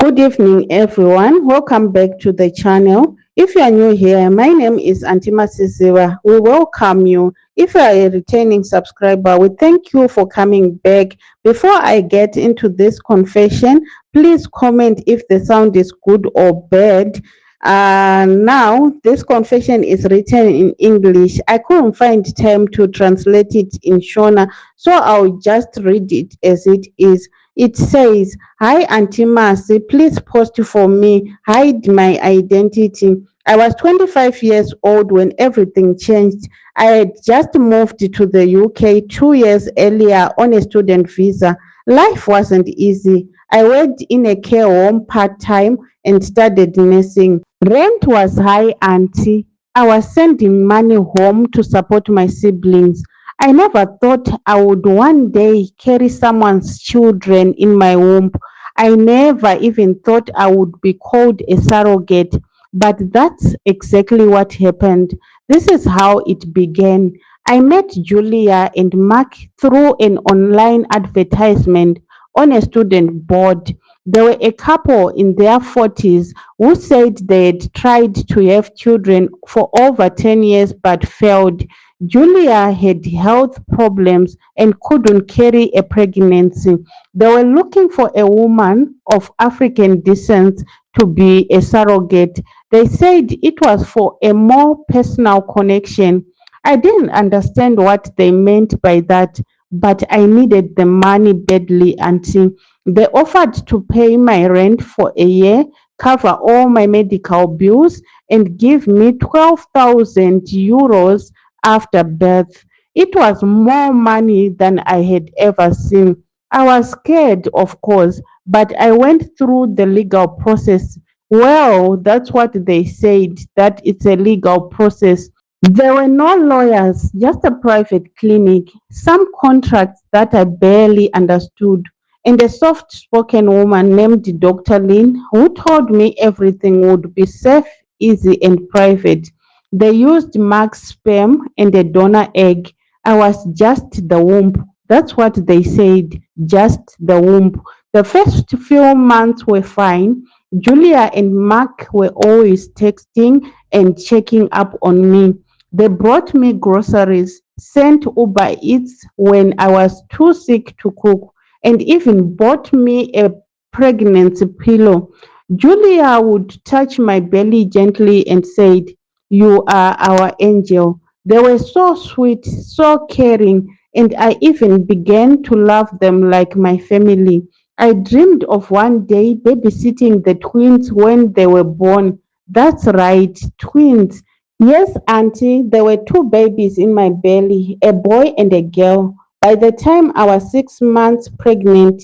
Good evening, everyone. Welcome back to the channel. If you are new here, my name is Auntie Masisiwa. We welcome you. If you are a returning subscriber, we thank you for coming back. Before I get into this confession, please comment if the sound is good or bad. Now, this confession is written in English. I couldn't find time to translate it in Shona, so I'll just read it as it is. It says, "Hi, Auntie Mercy, please post for me. Hide my identity. I was 25 years old when everything changed. I had just moved to the UK 2 years earlier on a student visa. Life wasn't easy. I worked in a care home part time and studied nursing. Rent was high, Auntie. I was sending money home to support my siblings. I never thought I would one day carry someone's children in my womb. I never even thought I would be called a surrogate, but that's exactly what happened. This is how it began. I met Julia and Mark through an online advertisement on a student board. They were a couple in their 40s who said they had tried to have children for over 10 years but failed. Julia had health problems and couldn't carry a pregnancy. They were looking for a woman of African descent to be a surrogate. They said it was for a more personal connection. I didn't understand what they meant by that, but I needed the money badly until they offered to pay my rent for a year, cover all my medical bills, and give me 12,000 euros after birth. It was more money than I had ever seen. I was scared, of course, but I went through the legal process. Well, that's what they said, that it's a legal process. There were no lawyers, just a private clinic, some contracts that I barely understood, and a soft spoken woman named Dr. Lynn who told me everything would be safe, easy, and private. They used Mark's sperm and a donor egg. I was just the womb. That's what they said, just the womb. The first few months were fine. Julia and Mark were always texting and checking up on me. They brought me groceries, sent Uber Eats when I was too sick to cook, and even bought me a pregnancy pillow. Julia would touch my belly gently and said, "You are our angel." They were so sweet, so caring, and I even began to love them like my family. I dreamed of one day babysitting the twins when they were born. That's right, twins. Yes, Auntie, there were two babies in my belly, a boy and a girl. By the time I was 6 months pregnant,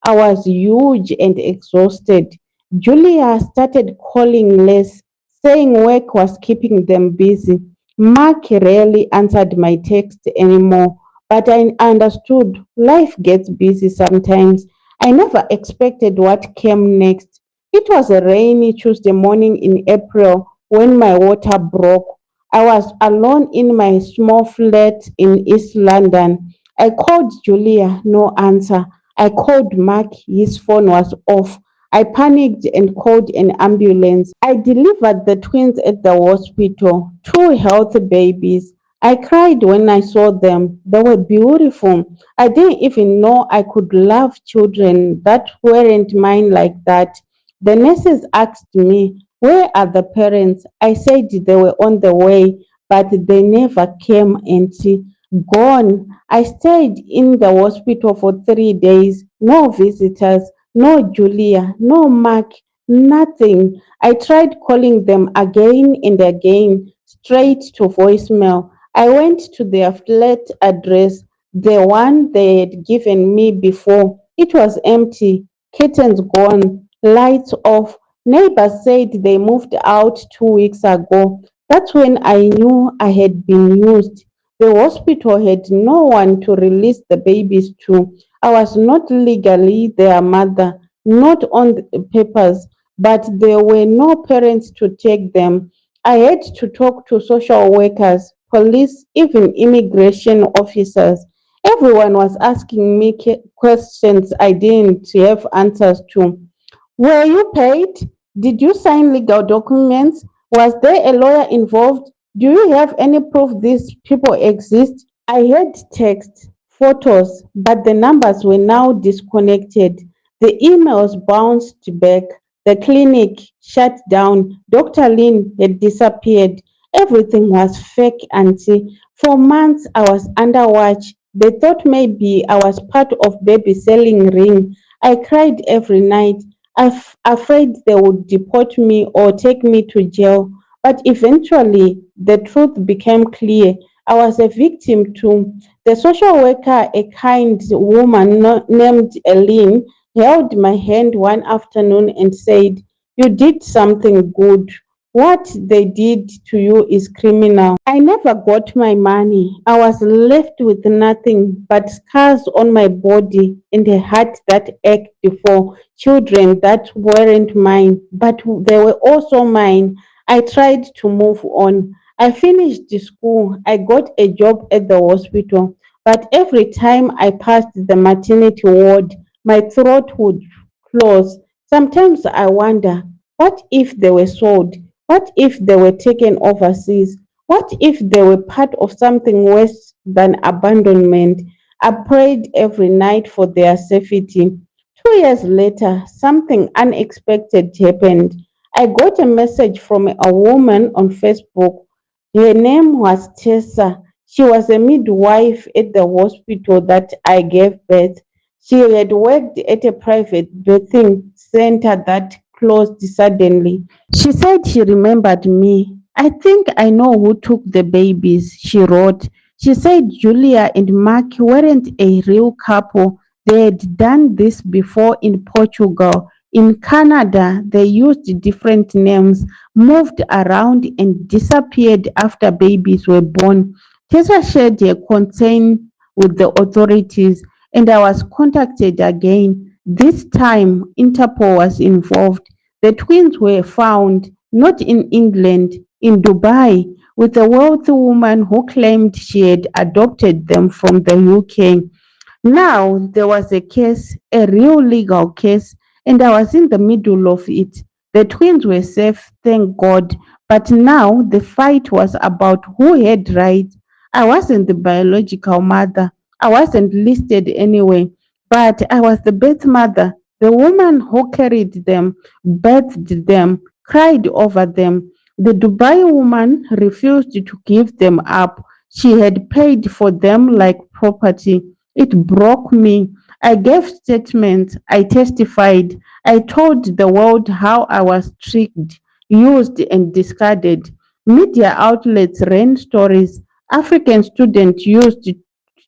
I was huge and exhausted. Julia started calling less, saying work was keeping them busy. Mark rarely answered my text anymore, but I understood life gets busy sometimes. I never expected what came next. It was a rainy Tuesday morning in April when my water broke. I was alone in my small flat in East London. I called Julia, no answer. I called Mark, his phone was off. I panicked and called an ambulance. I delivered the twins at the hospital, two healthy babies. I cried when I saw them. They were beautiful. I didn't even know I could love children that weren't mine like that. The nurses asked me, "Where are the parents?" I said they were on the way, but they never came, auntie. Gone. I stayed in the hospital for 3 days. No visitors, no Julia, no Mark, nothing. I tried calling them again and again, straight to voicemail. I went to their flat address, the one they had given me before. It was empty, curtains gone, lights off. Neighbors said they moved out 2 weeks ago. That's when I knew I had been used. The hospital had no one to release the babies to. I was not legally their mother, not on the papers, but there were no parents to take them. I had to talk to social workers, police, even immigration officers. Everyone was asking me questions I didn't have answers to. Were you paid? Did you sign legal documents? Was there a lawyer involved? Do you have any proof these people exist? I had text, photos, but the numbers were now disconnected. The emails bounced back. The clinic shut down. Dr. Lin had disappeared. Everything was fake, auntie. For months I was under watch. They thought maybe I was part of baby selling ring. I cried every night, afraid they would deport me or take me to jail. But eventually, the truth became clear. I was a victim too. The social worker, a kind woman named Eileen, held my hand one afternoon and said, "You did something good. What they did to you is criminal." I never got my money. I was left with nothing but scars on my body and a heart that ached for children that weren't mine, but they were also mine. I tried to move on. I finished the school. I got a job at the hospital. But every time I passed the maternity ward, my throat would close. Sometimes I wonder, what if they were sold? What if they were taken overseas? What if they were part of something worse than abandonment? I prayed every night for their safety. 2 years later, something unexpected happened. I got a message from a woman on Facebook. Her name was Tessa. She was a midwife at the hospital that I gave birth. She had worked at a private birthing center that closed suddenly. She said she remembered me. "I think I know who took the babies," she wrote. She said Julia and Mark weren't a real couple. They had done this before in Portugal. In Canada, they used different names, moved around, and disappeared after babies were born. Tessa shared her concern with the authorities, and I was contacted again. This time, Interpol was involved. The twins were found not in England, in Dubai, with a wealthy woman who claimed she had adopted them from the UK. Now there was a case, a real legal case, and I was in the middle of it. The twins were safe, thank God, but now the fight was about who had rights. I wasn't the biological mother. I wasn't listed anyway, but I was the birth mother, the woman who carried them, birthed them, cried over them. The Dubai woman refused to give them up. She had paid for them like property. It broke me. I gave statements. I testified. I told the world how I was tricked, used, and discarded. Media outlets ran stories. African students used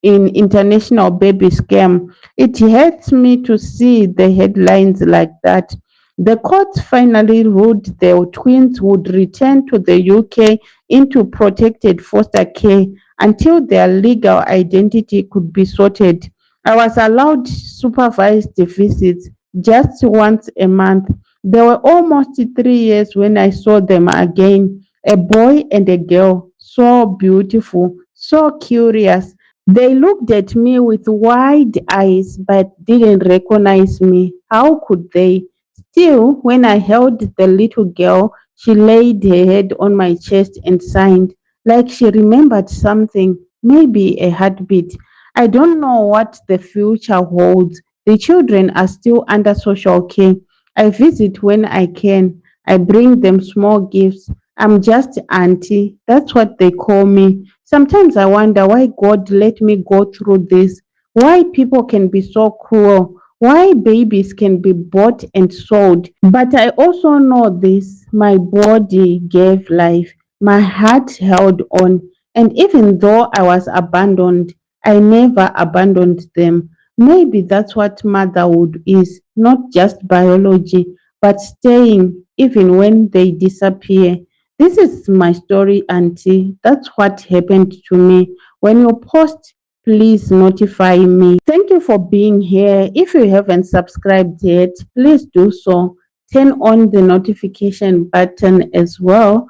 in international baby scam. It hurts me to see the headlines like that. The courts finally ruled the twins would return to the UK into protected foster care until their legal identity could be sorted. I was allowed supervised visits just once a month. They were almost 3 years when I saw them again. A boy and a girl, so beautiful, so curious. They looked at me with wide eyes but didn't recognize me. How could they? Still, when I held the little girl, she laid her head on my chest and sighed, like she remembered something, maybe a heartbeat. I don't know what the future holds. The children are still under social care. I visit when I can. I bring them small gifts. I'm just auntie. That's what they call me. Sometimes I wonder why God let me go through this. Why people can be so cruel. Why babies can be bought and sold. But I also know this. My body gave life. My heart held on. And even though I was abandoned, I never abandoned them. Maybe that's what motherhood is, not just biology, but staying even when they disappear. This is my story, Auntie. That's what happened to me. When you post, please notify me. Thank you for being here. If you haven't subscribed yet, please do so. Turn on the notification button as well.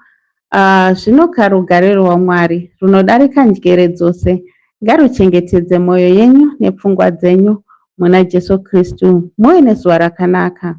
Zvinoka rugare rwaMwari runodarika njere dzose ngaruchengetedze mwoyo yenyu nepfungwa dzenyu muna Jesu Kristu. Muve nezuva rakanaka.